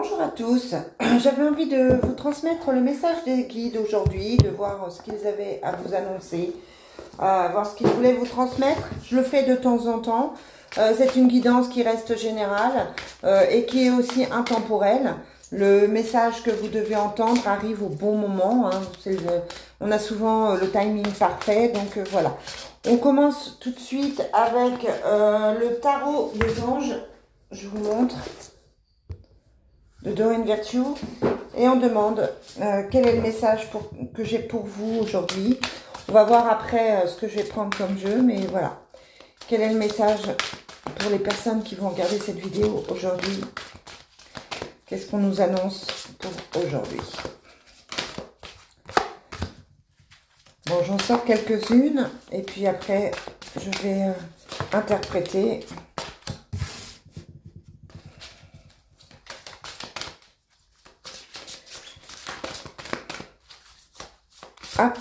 Bonjour à tous, j'avais envie de vous transmettre le message des guides aujourd'hui, de voir ce qu'ils avaient à vous annoncer, voir ce qu'ils voulaient vous transmettre. Je le fais de temps en temps, c'est une guidance qui reste générale et qui est aussi intemporelle. Le message que vous devez entendre arrive au bon moment, hein. On a souvent le timing parfait, donc voilà. On commence tout de suite avec le tarot des anges, je vous montre. De Doreen Virtue, et on demande quel est le message que j'ai pour vous aujourd'hui. On va voir après ce que je vais prendre comme jeu, mais voilà. Quel est le message pour les personnes qui vont regarder cette vidéo aujourd'hui? Qu'est-ce qu'on nous annonce pour aujourd'hui? Bon, j'en sors quelques-unes, et puis après, je vais interpréter. Hop,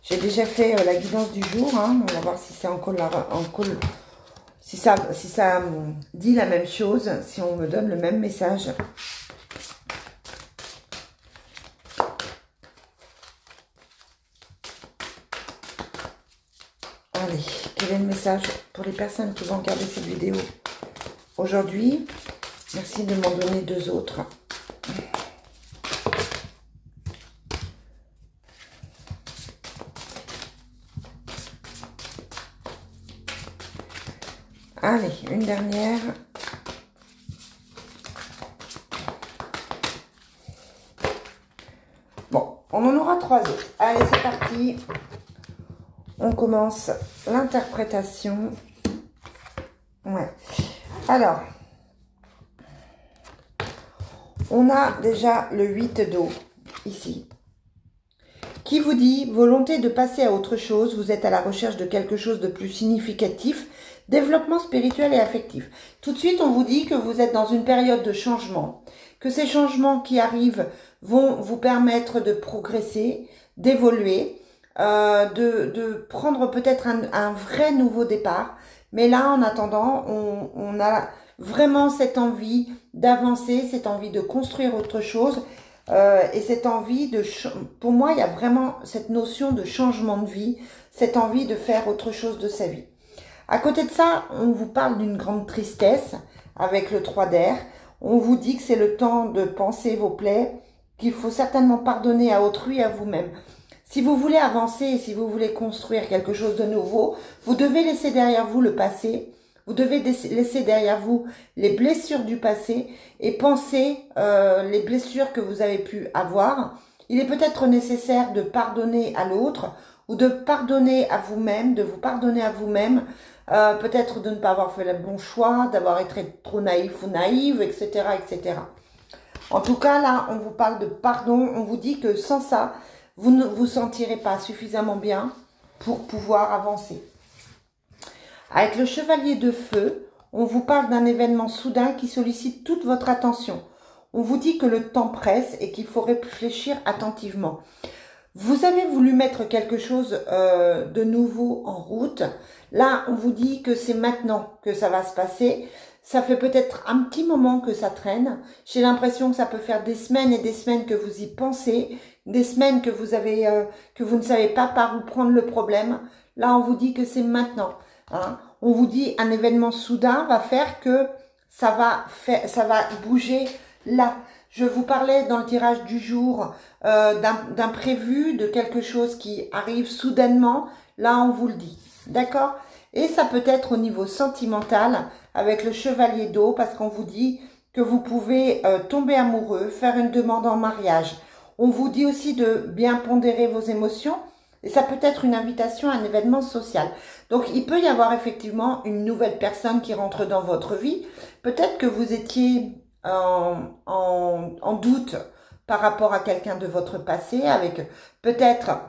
j'ai déjà fait la guidance du jour, hein. On va voir si c'est si ça dit la même chose, si on me donne le même message. Allez, quel est le message pour les personnes qui vont regarder cette vidéo aujourd'hui? Merci de m'en donner deux autres. Allez, une dernière. Bon, on en aura trois autres. Allez, c'est parti. On commence l'interprétation. Ouais. Alors, on a déjà le 8 d'eau, ici, qui vous dit volonté de passer à autre chose. Vous êtes à la recherche de quelque chose de plus significatif. Développement spirituel et affectif. Tout de suite, on vous dit que vous êtes dans une période de changement, que ces changements qui arrivent vont vous permettre de progresser, d'évoluer, de prendre peut-être un vrai nouveau départ. Mais là, en attendant, on a vraiment cette envie d'avancer, cette envie de construire autre chose et cette envie de... Pour moi, il y a vraiment cette notion de changement de vie, cette envie de faire autre chose de sa vie. À côté de ça, on vous parle d'une grande tristesse avec le 3 d'air. On vous dit que c'est le temps de penser vos plaies, qu'il faut certainement pardonner à autrui et à vous-même. Si vous voulez avancer, si vous voulez construire quelque chose de nouveau, vous devez laisser derrière vous le passé. Vous devez laisser derrière vous les blessures du passé et penser les blessures que vous avez pu avoir. Il est peut-être nécessaire de pardonner à l'autre ou de pardonner à vous-même, de vous pardonner à vous-même. Peut-être de ne pas avoir fait le bon choix, d'avoir été trop naïf ou naïve, etc., etc. En tout cas, là, on vous parle de pardon. On vous dit que sans ça, vous ne vous sentirez pas suffisamment bien pour pouvoir avancer. Avec le chevalier de feu, on vous parle d'un événement soudain qui sollicite toute votre attention. On vous dit que le temps presse et qu'il faut réfléchir attentivement. Vous avez voulu mettre quelque chose de nouveau en route. Là, on vous dit que c'est maintenant que ça va se passer. Ça fait peut-être un petit moment que ça traîne. J'ai l'impression que ça peut faire des semaines et des semaines que vous y pensez, des semaines que vous ne savez pas par où prendre le problème. Là, on vous dit que c'est maintenant, hein. On vous dit un événement soudain va faire que ça va bouger là. Je vous parlais dans le tirage du jour d'un prévu, de quelque chose qui arrive soudainement. Là, on vous le dit. D'accord? Et ça peut être au niveau sentimental avec le chevalier d'eau parce qu'on vous dit que vous pouvez tomber amoureux, faire une demande en mariage. On vous dit aussi de bien pondérer vos émotions et ça peut être une invitation à un événement social. Donc, il peut y avoir effectivement une nouvelle personne qui rentre dans votre vie. Peut-être que vous étiez en doute par rapport à quelqu'un de votre passé, avec peut-être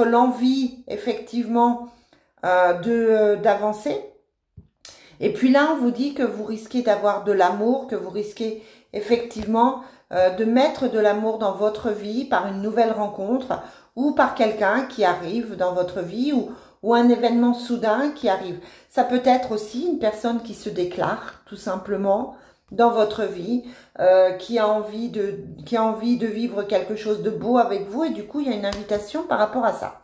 l'envie effectivement d'avancer. Et puis là, on vous dit que vous risquez d'avoir de l'amour, que vous risquez effectivement de mettre de l'amour dans votre vie par une nouvelle rencontre ou par quelqu'un qui arrive dans votre vie ou un événement soudain qui arrive. Ça peut être aussi une personne qui se déclare, tout simplement, dans votre vie, qui a envie de vivre quelque chose de beau avec vous, et du coup, il y a une invitation par rapport à ça.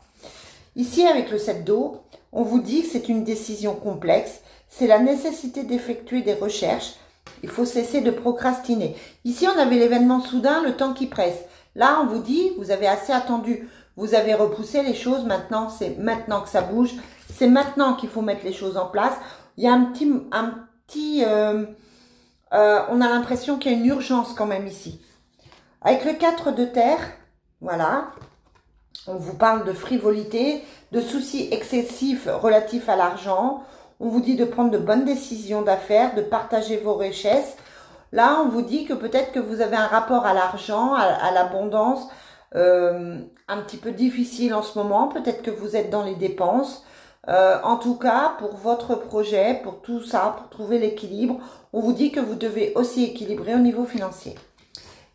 Ici, avec le 7 d'eau, on vous dit que c'est une décision complexe, c'est la nécessité d'effectuer des recherches, il faut cesser de procrastiner. Ici, on avait l'événement soudain, le temps qui presse. Là, on vous dit, vous avez assez attendu, vous avez repoussé les choses, maintenant, c'est maintenant que ça bouge, c'est maintenant qu'il faut mettre les choses en place. Il y a on a l'impression qu'il y a une urgence quand même ici. Avec le 4 de terre, voilà, on vous parle de frivolité, de soucis excessifs relatifs à l'argent. On vous dit de prendre de bonnes décisions d'affaires, de partager vos richesses. Là, on vous dit que peut-être que vous avez un rapport à l'argent, à l'abondance, un petit peu difficile en ce moment. Peut-être que vous êtes dans les dépenses. En tout cas, pour votre projet, pour tout ça, pour trouver l'équilibre, on vous dit que vous devez aussi équilibrer au niveau financier.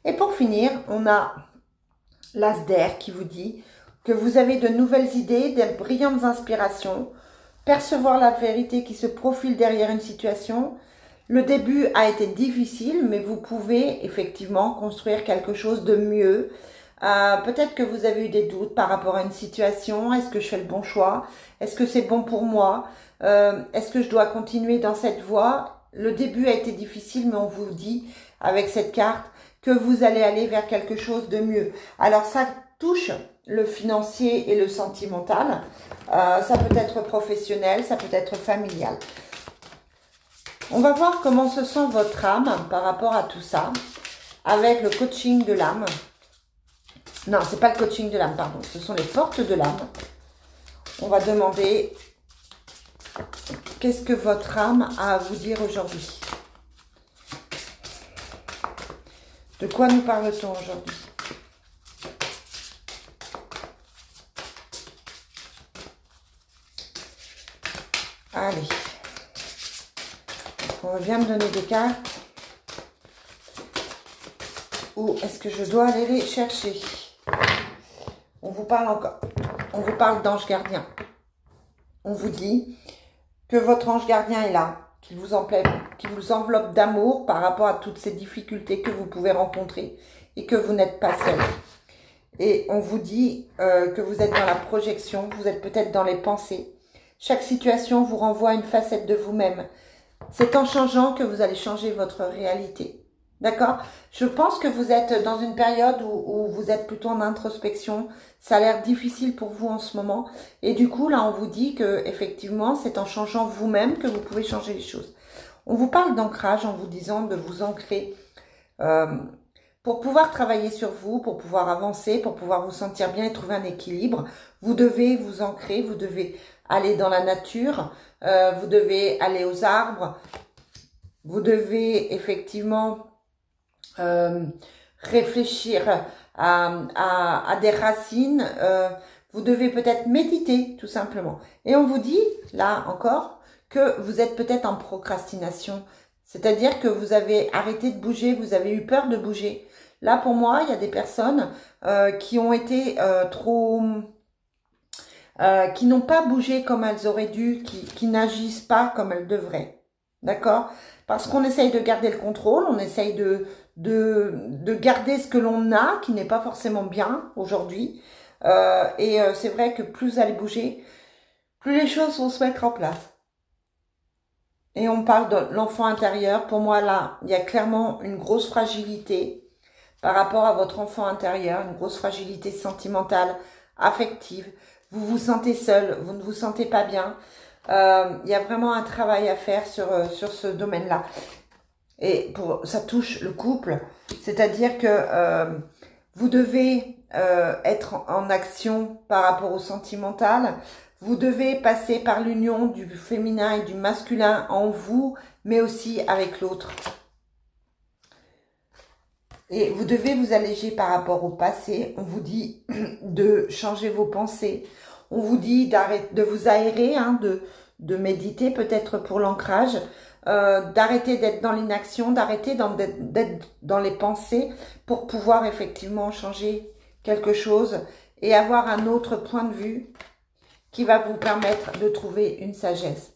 Et pour finir, on a l'As d'air qui vous dit que vous avez de nouvelles idées, de brillantes inspirations, percevoir la vérité qui se profile derrière une situation. Le début a été difficile, mais vous pouvez effectivement construire quelque chose de mieux. Peut-être que vous avez eu des doutes par rapport à une situation. Est-ce que je fais le bon choix? Est-ce que c'est bon pour moi? Est-ce que je dois continuer dans cette voie? Le début a été difficile, mais on vous dit avec cette carte que vous allez aller vers quelque chose de mieux. Alors ça touche le financier et le sentimental. Ça peut être professionnel, ça peut être familial. On va voir comment se sent votre âme par rapport à tout ça avec le coaching de l'âme. Non, c'est pas le coaching de l'âme, pardon. Ce sont les portes de l'âme. On va demander qu'est-ce que votre âme a à vous dire aujourd'hui. De quoi nous parle-t-on aujourd'hui? Allez. On vient me donner des cartes. Ou est-ce que je dois aller les chercher? On vous parle encore. On vous parle d'ange gardien. On vous dit que votre ange gardien est là, qu'il vous enveloppe d'amour par rapport à toutes ces difficultés que vous pouvez rencontrer et que vous n'êtes pas seul. Et on vous dit que vous êtes dans la projection, vous êtes peut-être dans les pensées. Chaque situation vous renvoie à une facette de vous-même. C'est en changeant que vous allez changer votre réalité. D'accord? Je pense que vous êtes dans une période où vous êtes plutôt en introspection. Ça a l'air difficile pour vous en ce moment. Et du coup, là, on vous dit que effectivement, c'est en changeant vous-même que vous pouvez changer les choses. On vous parle d'ancrage en vous disant de vous ancrer pour pouvoir travailler sur vous, pour pouvoir avancer, pour pouvoir vous sentir bien et trouver un équilibre. Vous devez vous ancrer, vous devez aller dans la nature, vous devez aller aux arbres, vous devez effectivement réfléchir à des racines, vous devez peut-être méditer tout simplement. Et on vous dit, là encore, que vous êtes peut-être en procrastination, c'est-à-dire que vous avez arrêté de bouger, vous avez eu peur de bouger. Là, pour moi, il y a des personnes qui ont été qui n'ont pas bougé comme elles auraient dû, qui n'agissent pas comme elles devraient. D'accord? Parce qu'on essaye de garder le contrôle, on essaye de garder ce que l'on a, qui n'est pas forcément bien aujourd'hui. C'est vrai que plus vous allez bouger, plus les choses vont se mettre en place. Et on parle de l'enfant intérieur. Pour moi, là, il y a clairement une grosse fragilité par rapport à votre enfant intérieur, une grosse fragilité sentimentale, affective. Vous vous sentez seul, vous ne vous sentez pas bien. Il y a vraiment un travail à faire sur ce domaine-là. Et ça touche le couple, c'est-à-dire que vous devez être en action par rapport au sentimental. Vous devez passer par l'union du féminin et du masculin en vous, mais aussi avec l'autre. Et vous devez vous alléger par rapport au passé. On vous dit de changer vos pensées. On vous dit de vous aérer, hein, de méditer peut-être pour l'ancrage, d'arrêter d'être dans l'inaction, d'arrêter d'être dans les pensées pour pouvoir effectivement changer quelque chose et avoir un autre point de vue. qui va vous permettre de trouver une sagesse.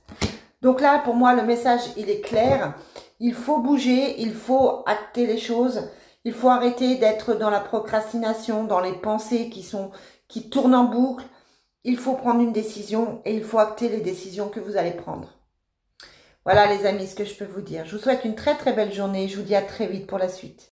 Donc là, pour moi, le message, il est clair. Il faut bouger, il faut acter les choses. Il faut arrêter d'être dans la procrastination, dans les pensées qui tournent en boucle. Il faut prendre une décision et il faut acter les décisions que vous allez prendre. Voilà les amis, ce que je peux vous dire. Je vous souhaite une très très belle journée. Je vous dis à très vite pour la suite.